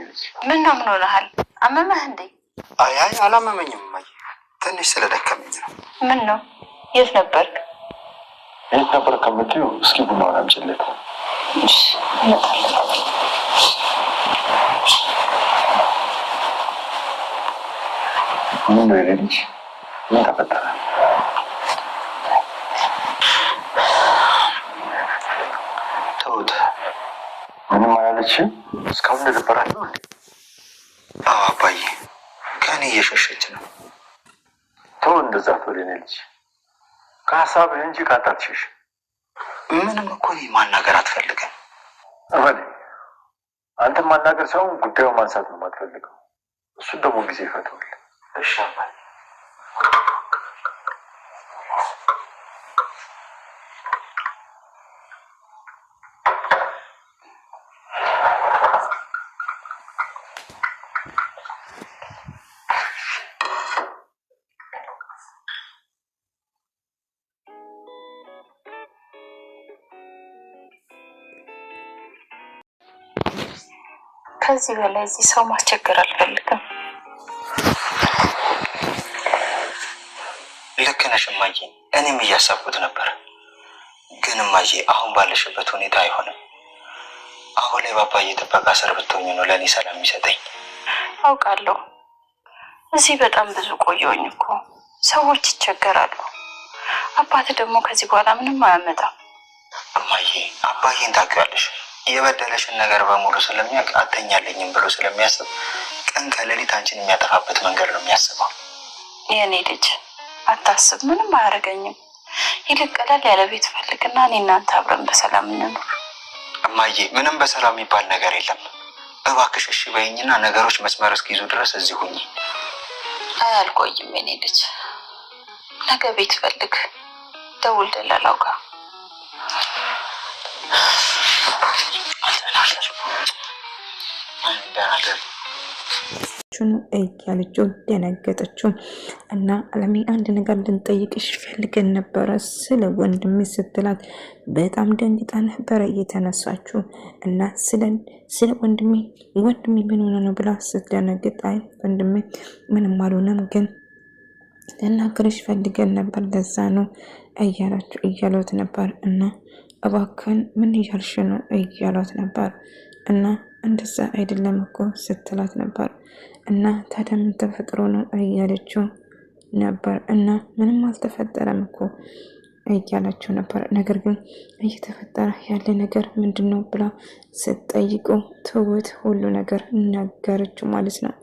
ልጅ ምን ነው ምን ሆነሃል? አመመህ እንዴ? አይ አላመመኝም እማዬ፣ ትንሽ ስለደከመኝ ነው። ምን ነው የት ነበርክ? የት ነበር ከምትይው እስኪ ቡናውን አምጪለት። እሺ እመጣለሁ። ምን ነው የኔ ልጅ ምን ተፈጠረ? ተውት። ምንም አላለችም እስካሁን እንደነበራት ነው እንዴ? አዎ አባዬ፣ ከእኔ እየሸሸች ነው። ተው እንደዛ ትወል የኔ ልጅ፣ ከሀሳብህ እንጂ ከአንተ አትሸሽ። ምንም እኮ እኔ ማናገር አትፈልግም። እበል አንተም ማናገር ሳይሆን ጉዳዩን ማንሳት ነው የማትፈልገው። እሱን ደግሞ ጊዜ ይፈተዋል። እሺ አባዬ። ከዚህ በላይ እዚህ ሰው ማስቸገር አልፈልግም። ልክ ነሽ እማዬ፣ እኔም እያሰብኩት ነበር። ግን እማዬ አሁን ባለሽበት ሁኔታ አይሆንም። አሁን ላይ በአባዬ ጥበቃ ስር ብትሆኝ ነው ለእኔ ሰላም የሚሰጠኝ። አውቃለሁ። እዚህ በጣም ብዙ ቆየሁኝ እኮ። ሰዎች ይቸገራሉ። አባት ደግሞ ከዚህ በኋላ ምንም አያመጣም። እማዬ አባዬን ታውቂዋለሽ። የበደለሽን ነገር በሙሉ ስለሚያውቅ አተኛለኝም ብሎ ስለሚያስብ ቀን ከሌሊት አንቺን የሚያጠፋበት መንገድ ነው የሚያስበው። የኔ ልጅ አታስብ፣ ምንም አያደርገኝም። ይልቅ ቀለል ያለ ቤት ፈልግና እኔ እናንተ አብረን በሰላም እንኑር። እማዬ ምንም በሰላም የሚባል ነገር የለም። እባክሽ እሺ በይኝና ነገሮች መስመር እስኪይዙ ድረስ እዚህ ሁኚ። አልቆይም የኔ ልጅ፣ ነገ ቤት ፈልግ፣ ደውል ደላላው ጋር። እያለችው ደነገጠችው እና አለሜ አንድ ነገር ልንጠይቅሽ ፈልገን ነበረ ስለ ወንድሜ ስትላት በጣም ደንግጣ ነበረ እየተነሳችው እና ስለ ወንድሜ ምን ሆነ ነው ብላ ስትደነግጥ አይ ወንድሜ ምንም አልሆነም፣ ግን ልናገርሽ ፈልገን ነበር ለዛ ነው እያሏት ነበር እና እባክህን ምን እያልሽ ነው እያሏት ነበር እና እንደዛ አይደለም እኮ ስትላት ነበር እና ታዲያ ምን ተፈጥሮ ነው እያለችው ነበር እና ምንም አልተፈጠረም እኮ እያላቸው ነበር። ነገር ግን እየተፈጠረ ያለ ነገር ምንድን ነው ብላ ስትጠይቁ ትሁት ሁሉ ነገር ነገረችው ማለት ነው።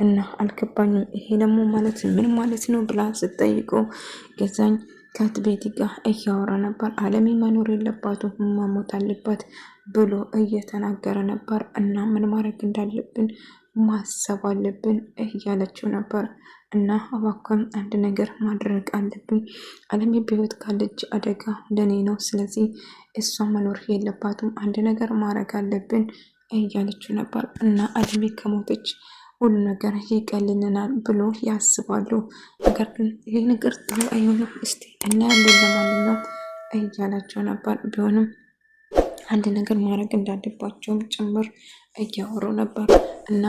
እና አልገባኝም ይሄ ደግሞ ማለት ምን ማለት ነው ብላ ስትጠይቁ ገዛኝ ከቤቲ ጋር እያወራ ነበር። አለሜ መኖር የለባትም መሞት አለባት ብሎ እየተናገረ ነበር እና ምን ማድረግ እንዳለብን ማሰብ አለብን እያለችው ነበር እና እባክህን አንድ ነገር ማድረግ አለብን። አለሜ በህይወት ካለች አደጋ ለኔ ነው። ስለዚህ እሷ መኖር የለባትም፣ አንድ ነገር ማድረግ አለብን እያለችው ነበር እና አለሜ ከሞተች ሁሉ ነገር ይቀልልናል ብሎ ያስባሉ። ነገር ግን ይህ ነገር ጥሩ አይሆንም፣ እስቲ እናያለን ለማንኛውም እያላቸው ነበር። ቢሆንም አንድ ነገር ማድረግ እንዳለባቸውም ጭምር እያወሩ ነበር እና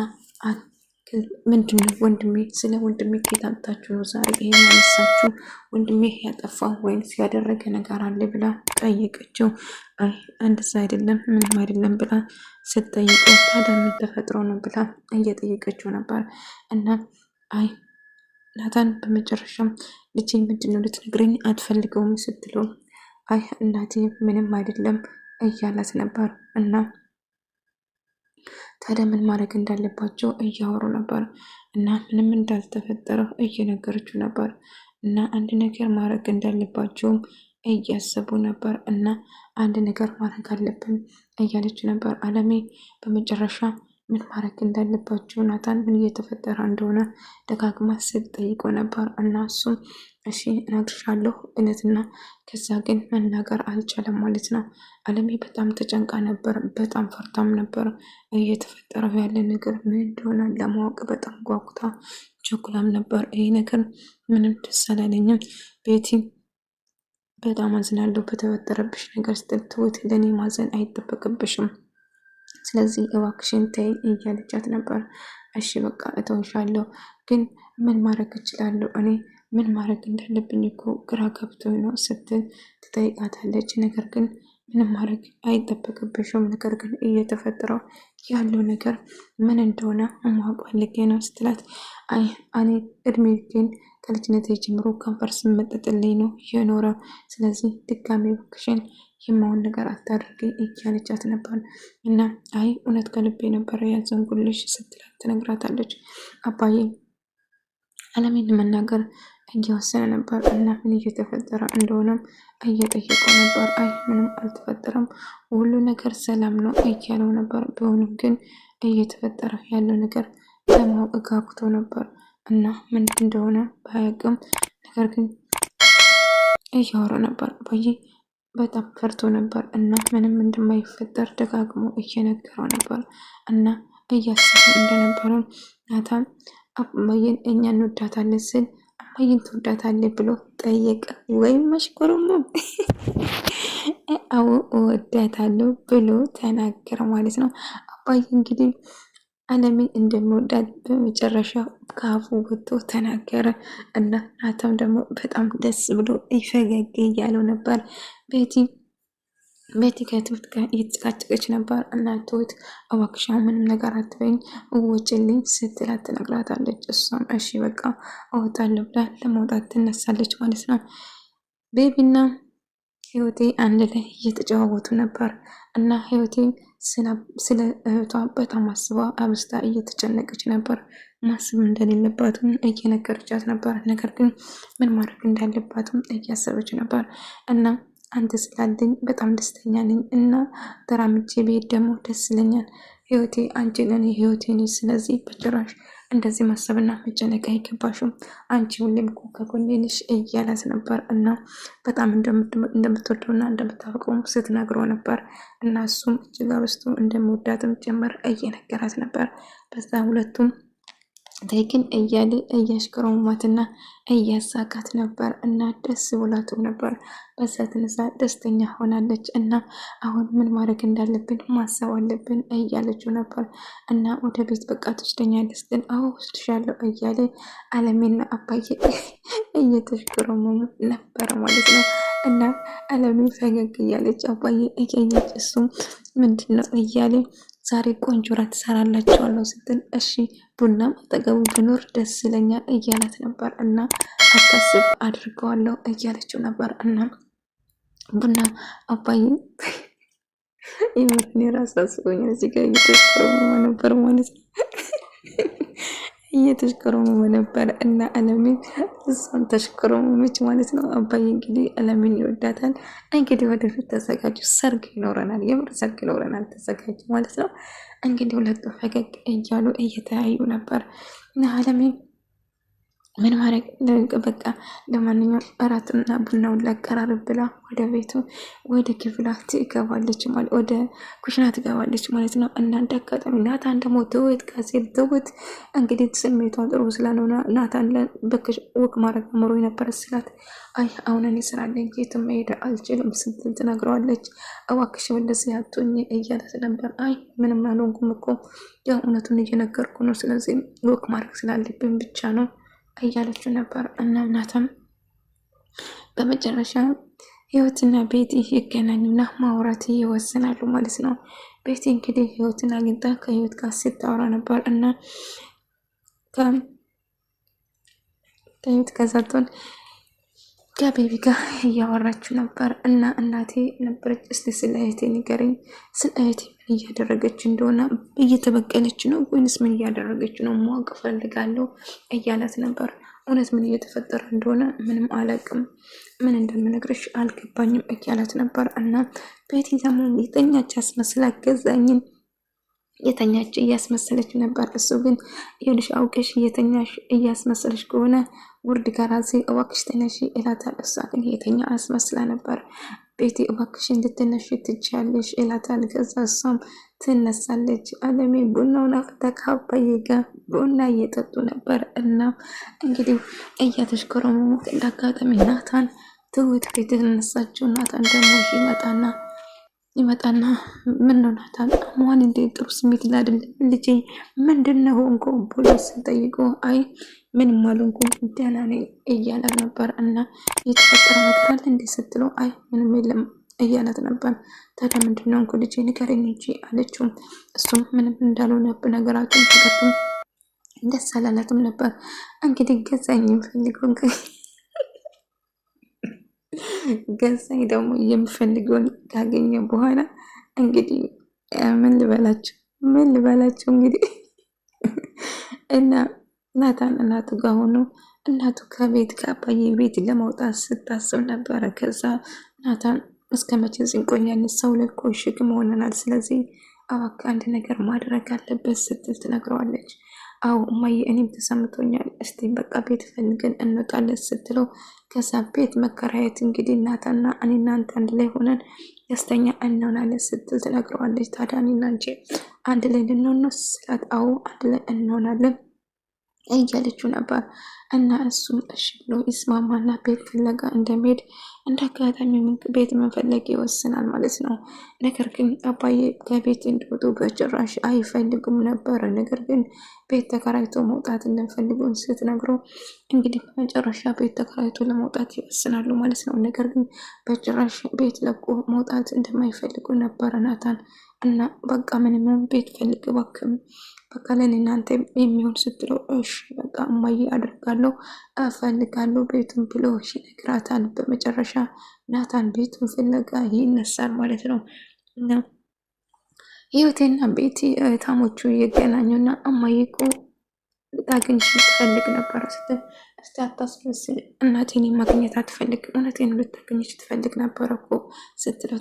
ምንድነው ወንድሜ፣ ስለ ወንድሜ ከየት አምጥታችሁ ነው ዛሬ ይሄን ያነሳችሁ? ወንድሜ ያጠፋው ወይንስ ያደረገ ነገር አለ ብላ ጠየቀችው። አይ እንደዛ አይደለም ምንም አይደለም ብላ ስትጠይቀው ታዲያ ምን ተፈጥሮ ነው ብላ እየጠየቀችው ነበር እና አይ ናታን በመጨረሻም ልጄ ምንድነው ልትነግረኝ አትፈልገውም ስትለው አይ እናቴ ምንም አይደለም እያላት ነበር እና ታዲያ ምን ማድረግ እንዳለባቸው እያወሩ ነበር እና ምንም እንዳልተፈጠረ እየነገረችው ነበር እና አንድ ነገር ማድረግ እንዳለባቸውም እያሰቡ ነበር እና አንድ ነገር ማድረግ አለብን እያለች ነበር አለሜ። በመጨረሻ ምን ማድረግ እንዳለባቸው ናታን ምን እየተፈጠረ እንደሆነ ደጋግማ ስትጠይቆ ነበር እና እሱም እሺ እነግርሻለሁ እውነትና ከዛ ግን መናገር አልቻለም ማለት ነው። አለሜ በጣም ተጨንቃ ነበር፣ በጣም ፈርታም ነበር። እየተፈጠረው ያለ ነገር ምን እንደሆነ ለማወቅ በጣም ጓጉታ ቸኩላም ነበር። ይሄ ነገር ምንም ደስ አላለኝም ቤቲ፣ በጣም አዝናለሁ በተፈጠረብሽ ነገር ስትል ትሁት ለእኔ ማዘን አይጠበቅብሽም ስለዚህ እባክሽን ተይ እያለቻት ነበር። እሺ በቃ እተውሻለሁ፣ ግን ምን ማድረግ እችላለሁ? እኔ ምን ማድረግ እንዳለብኝ እኮ ግራ ገብቶኝ ነው ስትል ትጠይቃታለች። ነገር ግን ምንም ማድረግ አይጠበቅብሽም፣ ነገር ግን እየተፈጠረው ያለው ነገር ምን እንደሆነ ማወቅ ፈልጌ ነው ስትላት፣ አይ እኔ እድሜ ግን ከልጅነት ጀምሮ ከንፈር ስመጠጥልኝ ነው የኖረው። ስለዚህ ድጋሚ እባክሽን የማውን ነገር አታድርጊ እያለቻት ነበር። እና አይ እውነት ከልቤ ነበረ ያዘንኩልሽ ስትላት ትነግራታለች። አባዬ አለሜን መናገር እየወሰነ ነበር እና ምን እየተፈጠረ እንደሆነም እየጠየቀው ነበር። አይ ምንም አልተፈጠረም፣ ሁሉ ነገር ሰላም ነው እያለው ነበር። ቢሆንም ግን እየተፈጠረ ያለው ነገር ለማወቅ ጋጉቶ ነበር እና ምን እንደሆነ ባያውቅም ነገር ግን እያወራ ነበር። አባዬ በጣም ፈርቶ ነበር እና ምንም እንደማይፈጠር ደጋግሞ እየነገረው ነበር እና እያሰበ እንደነበረው ናታን እማዬን እኛ እንወዳታለን ስል እማዬን ትወዳታለህ ብሎ ጠየቀ። ወይም መሽኮርሞ አዎ እወዳታለሁ ብሎ ተናገረ ማለት ነው። አባዬ እንግዲህ አለሜን እንደምወዳት በመጨረሻ ከአፉ ወጥቶ ተናገረ እና ናታም ደግሞ በጣም ደስ ብሎ ይፈገግ እያለው ነበር። ቤቲ ከትሁት ጋር እየተጨቃጨቀች ነበር እና ትሁት እባክሽ ምንም ነገር አትበይኝ ውጭልኝ ስትላት ትነግራታለች። እሷም እሺ በቃ እወጣለሁ ብላ ለመውጣት ትነሳለች ማለት ነው። ቤቢና ህይወቴ አንድ ላይ እየተጨዋወቱ ነበር እና ህይወቴ ስለ እህቷ በጣም አስባ አብስታ እየተጨነቀች ነበር። ማስብ እንደሌለባትም እየነገረቻት ነበር። ነገር ግን ምን ማድረግ እንዳለባትም እያሰበች ነበር እና አንተ ስላለኝ በጣም ደስተኛ ነኝ እና ተራምጄ ብሄድ ደግሞ ደስ ይለኛል። ህይወቴ አንቺ ለኔ ህይወቴ ነሽ። ስለዚህ በጭራሽ እንደዚህ ማሰብና መጨነቅ አይገባሽም። አንቺ ሁሌም እኮ ከጎኔ ነሽ እያላት ነበር እና በጣም እንደምትወደውና እንደምታፈቅረው ስትነግረው ነበር እና እሱም እጅግ አብዝቶ እንደሚወዳትም ጭምር እየነገራት ነበር። በዛ ሁለቱም ግን እያለ እያሽከረሟትና እያሳቃት ነበር እና ደስ ብሏትም ነበር። በዛ ትንሳ ደስተኛ ሆናለች እና አሁን ምን ማድረግ እንዳለብን ማሰብ አለብን እያለችው ነበር እና ወደ ቤት በቃ ትወስደኛለች ግን አዎ ወስድሻለሁ እያለ አለሜና አባዬ እየተሽከረመሙ ነበር ማለት ነው። እና አለሜ ፈገግ እያለች አባዬ እያየች እሱም ምንድን ነው እያለ ዛሬ ቆንጆ ራት ትሰራላችኋለሁ ስትል እሺ ቡናም አጠገቡ ብኖር ደስ ይለኛል እያላት ነበር እና አታስብ አድርገዋለሁ እያለችው ነበር እና ቡና አባዬ ይመትን የራስ አስቦኛል። እዚህ ጋር እየተሽከረመመ ነበር ማለት ነው። እየተሽከረመመ ነበር እና አለሜን እሷን ተሽከረመመች ማለት ነው። አባዬ እንግዲህ አለሜን ይወዳታል። እንግዲህ ወደፊት ተዘጋጁ፣ ሰርግ ይኖረናል፣ የምር ሰርግ ይኖረናል፣ ተዘጋጁ ማለት ነው። እንግዲህ ሁለቱ ፈገግ እያሉ እየተያዩ ነበር እና አለሜን ምን ማድረግ በቃ ለማንኛውም እራትና ቡናውን ላቀራርብ ብላ ወደ ቤቱ ወደ ክፍላ ትገባለች ማለት ወደ ኩሽና ትገባለች ማለት ነው። እና እንደ አጋጣሚ ናታን ደግሞ ትሁት ከሴት ትሁት እንግዲህ ስሜቷን ጥሩ ስላልሆነ ናታን በክሽ ወቅ ማድረግ አምሮ የነበረ ስላት አይ አሁን እኔ ስራ አለኝ የትም መሄድ አልችልም ስትል ትነግረዋለች። እባክሽ እንደዚህ አትሁኝ እያለት ነበር። አይ ምንም አልሆንኩም እኮ ያው እውነቱን እየነገርኩ ነው፣ ስለዚህ ወቅ ማድረግ ስላለብኝ ብቻ ነው እያለችው ነበር። እና ናታም በመጨረሻ ህይወትና ቤቲ ይገናኙና ማውራት ይወስናሉ ማለት ነው። ቤቲ እንግዲህ ህይወትን አግኝታ ከህይወት ጋር ስታወራ ነበር እና ከህይወት ከዛቶን ከቤቢ ጋር እያወራችሁ ነበር እና እናቴ ነበረች። እስቲ ስለ እህቴ ንገረኝ፣ ስለ እህቴ ምን እያደረገች እንደሆነ እየተበቀለች ነው ወይንስ ምን እያደረገች ነው ማወቅ ፈልጋለሁ እያላት ነበር። እውነት ምን እየተፈጠረ እንደሆነ ምንም አላውቅም፣ ምን እንደምነግርሽ አልገባኝም እያላት ነበር እና ቤቲ ደግሞ የተኛች አስመስላ ገዛኝን የተኛች እያስመሰለች ነበር። እሱ ግን ይኸውልሽ አውቀሽ እየተኛሽ እያስመሰለች ከሆነ ውርድ ከራሴ እባክሽ ተነሺ እላታል። እሷ ግን የተኛ አስመስላ ነበር። ቤቲ እባክሽ እንድትነሺ ትችያለሽ እላታል። ከዛ እሷም ትነሳለች። አለሜ ቡናውን አፍልታ ከአባዬ ጋር ቡና እየጠጡ ነበር እና እንግዲህ እያተሽከረመሙ እንዳጋጣሚ ናታን ትሁት ቤት የተነሳችው ናታን ደግሞ ይመጣና ይመጣና ምን ነው ናታን አሟን እንዴ? ጥሩ ስሜት ላድል ልጄ ምንድን ነው ሆንኩ ብሎ ስጠይቆ አይ ምንም አልሆንኩም ደህና ነኝ እያለ ነበር። እና የተፈጠረ ነገር አለ እንዴ ስትለው አይ ምንም የለም እያለት ነበር። ታዲያ ምንድን ነው ሆንኩ ልጄ ንገረኝ እንጂ አለችው። እሱም ምንም እንዳልሆነ ነገራቱን ተገርም ደስ አላላትም ነበር። እንግዲህ ገዛኝ የሚፈልገውን ገዛኝ ደግሞ የምፈልገውን ካገኘ በኋላ እንግዲህ ምን ልበላቸው እንግዲህ እና ናታን እናቱ ጋር ሆኖ እናቱ ከቤት ከአባዬ ቤት ለመውጣት ስታስብ ነበረ። ከዛ ናታን እስከ መቼ እንቆያለን? ሰው ለኮ ሸክም ሆነናል። ስለዚህ እባክህ አንድ ነገር ማድረግ አለበት ስትል ትነግረዋለች። አዎ እማዬ እኔም ተሰምቶኛል፣ እስቲ በቃ ቤት ፈልገን እንወጣለን ስትለው ከዛ ቤት መከራየት እንግዲህ እናታና እኔ እናንተ አንድ ላይ ሆነን ደስተኛ እንሆናለን ስትል ትነግረዋለች። ታዲያ እኔና አንቺ አንድ ላይ ልንሆን ነው ስላት አዎ አንድ ላይ እንሆናለን እያለችው ነበር። እና እሱም እሺ ብሎ ይስማማና ቤት ፍለጋ እንደሚሄድ እንደ አጋጣሚ ቤት መፈለግ ይወስናል ማለት ነው። ነገር ግን አባዬ ከቤት እንዲወጡ በጭራሽ አይፈልጉም ነበረ። ነገር ግን ቤት ተከራይቶ መውጣት እንደፈልጉን ስትነግረው እንግዲህ በመጨረሻ ቤት ተከራይቶ ለመውጣት ይወስናሉ ማለት ነው። ነገር ግን በጭራሽ ቤት ለቆ መውጣት እንደማይፈልጉ ነበረ ናታን እና በቃ ምንም ቤት ፈልግ እባክህ በቃ ለኔ እናንተ የሚሆን ስትለው እሺ በቃ እማዬ አድርጋለሁ እፈልጋለሁ ቤቱን ብሎ እሺ ይነግራታል። በመጨረሻ ናታን ቤቱን ፍለጋ ይነሳል ማለት ነው። እና ህይወቴና ቤቲ እህታሞቹ ይገናኙና እማዬ እኮ ልታገኝሽ ትፈልግ ነበረ ስትል እስቲ አታስመስል እናቴን ማግኘት አትፈልግ እውነቴን ልታገኝሽ ትፈልግ ነበረ እኮ ስትለው